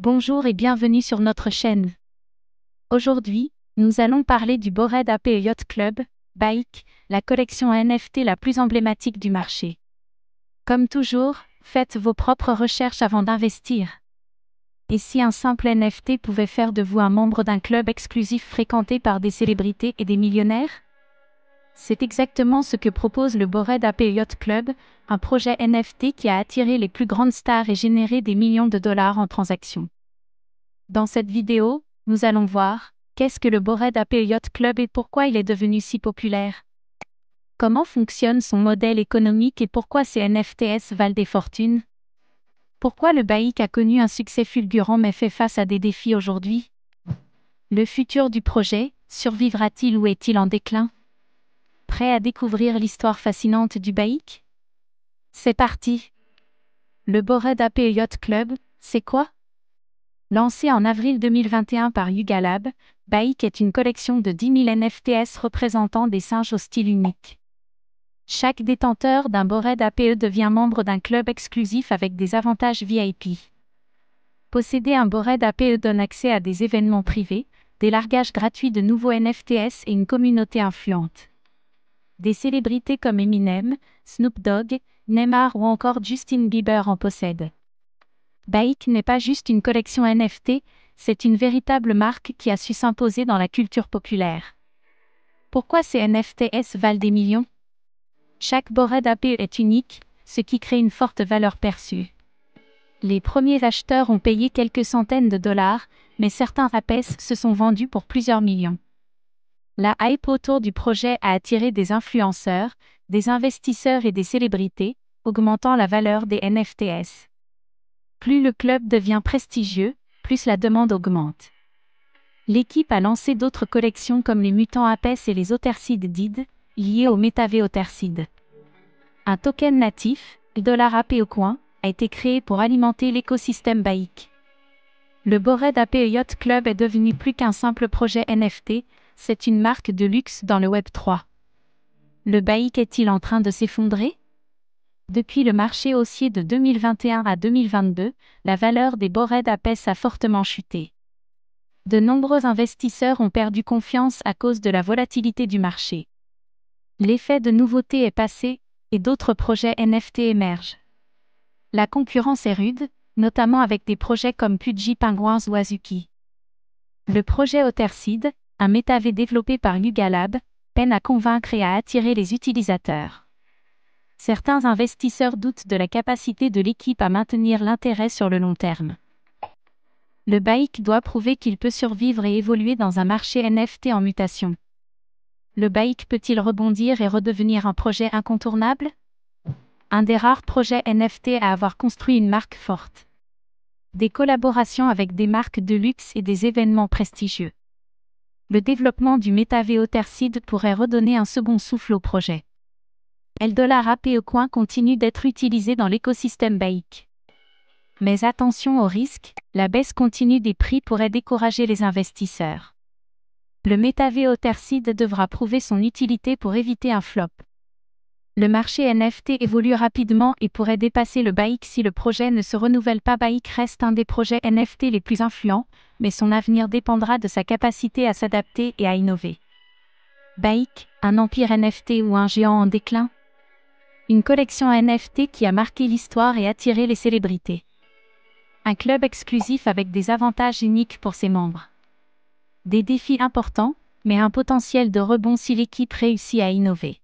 Bonjour et bienvenue sur notre chaîne. Aujourd'hui, nous allons parler du Bored Ape Yacht Club, BAYC, la collection NFT la plus emblématique du marché. Comme toujours, faites vos propres recherches avant d'investir. Et si un simple NFT pouvait faire de vous un membre d'un club exclusif fréquenté par des célébrités et des millionnaires? C'est exactement ce que propose le Bored Ape Yacht Club, un projet NFT qui a attiré les plus grandes stars et généré des millions de dollars en transactions. Dans cette vidéo, nous allons voir qu'est-ce que le Bored Ape Yacht Club et pourquoi il est devenu si populaire. Comment fonctionne son modèle économique et pourquoi ces NFTs valent des fortunes. Pourquoi le BAYC a connu un succès fulgurant mais fait face à des défis aujourd'hui. Le futur du projet, survivra-t-il ou est-il en déclin? Prêt à découvrir l'histoire fascinante du BAYC? C'est parti! Le Bored Ape Yacht Club, c'est quoi? Lancé en avril 2021 par Yuga Lab, BAYC est une collection de 10 000 NFTs représentant des singes au style unique. Chaque détenteur d'un Bored Ape devient membre d'un club exclusif avec des avantages VIP. Posséder un Bored Ape donne accès à des événements privés, des largages gratuits de nouveaux NFTs et une communauté influente. Des célébrités comme Eminem, Snoop Dogg, Neymar ou encore Justin Bieber en possèdent. BAYC n'est pas juste une collection NFT, c'est une véritable marque qui a su s'imposer dans la culture populaire. Pourquoi ces NFTs valent des millions? Chaque Bored Ape est unique, ce qui crée une forte valeur perçue. Les premiers acheteurs ont payé quelques centaines de dollars, mais certains Apes se sont vendus pour plusieurs millions. La hype autour du projet a attiré des influenceurs, des investisseurs et des célébrités, augmentant la valeur des NFTs. Plus le club devient prestigieux, plus la demande augmente. L'équipe a lancé d'autres collections comme les Mutants Apes et les Otherseed Did, liés au métavers Otherseed. Un token natif, $Ape au coin, a été créé pour alimenter l'écosystème BAYC. Le Bored Ape Yacht Club est devenu plus qu'un simple projet NFT, c'est une marque de luxe dans le Web3. Le BAYC est-il en train de s'effondrer? Depuis le marché haussier de 2021 à 2022, la valeur des Bored Apes a fortement chuté. De nombreux investisseurs ont perdu confiance à cause de la volatilité du marché. L'effet de nouveauté est passé, et d'autres projets NFT émergent. La concurrence est rude, notamment avec des projets comme Pudgy Penguins ou Azuki. Le projet Otherseed, un métavers développé par Yuga Lab, peine à convaincre et à attirer les utilisateurs. Certains investisseurs doutent de la capacité de l'équipe à maintenir l'intérêt sur le long terme. Le BAYC doit prouver qu'il peut survivre et évoluer dans un marché NFT en mutation. Le BAYC peut-il rebondir et redevenir un projet incontournable? Un des rares projets NFT à avoir construit une marque forte. Des collaborations avec des marques de luxe et des événements prestigieux. Le développement du métavers Otherseed pourrait redonner un second souffle au projet. $Ape au coin continue d'être utilisé dans l'écosystème BAYC. Mais attention au risque, la baisse continue des prix pourrait décourager les investisseurs. Le métavers Otherseed devra prouver son utilité pour éviter un flop. Le marché NFT évolue rapidement et pourrait dépasser le BAYC si le projet ne se renouvelle pas. BAYC reste un des projets NFT les plus influents, mais son avenir dépendra de sa capacité à s'adapter et à innover. BAYC, un empire NFT ou un géant en déclin? Une collection NFT qui a marqué l'histoire et attiré les célébrités. Un club exclusif avec des avantages uniques pour ses membres. Des défis importants, mais un potentiel de rebond si l'équipe réussit à innover.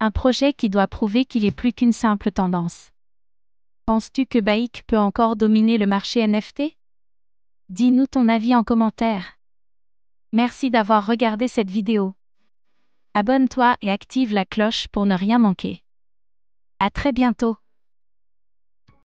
Un projet qui doit prouver qu'il est plus qu'une simple tendance. Penses-tu que BAYC peut encore dominer le marché NFT? Dis-nous ton avis en commentaire. Merci d'avoir regardé cette vidéo. Abonne-toi et active la cloche pour ne rien manquer. À très bientôt.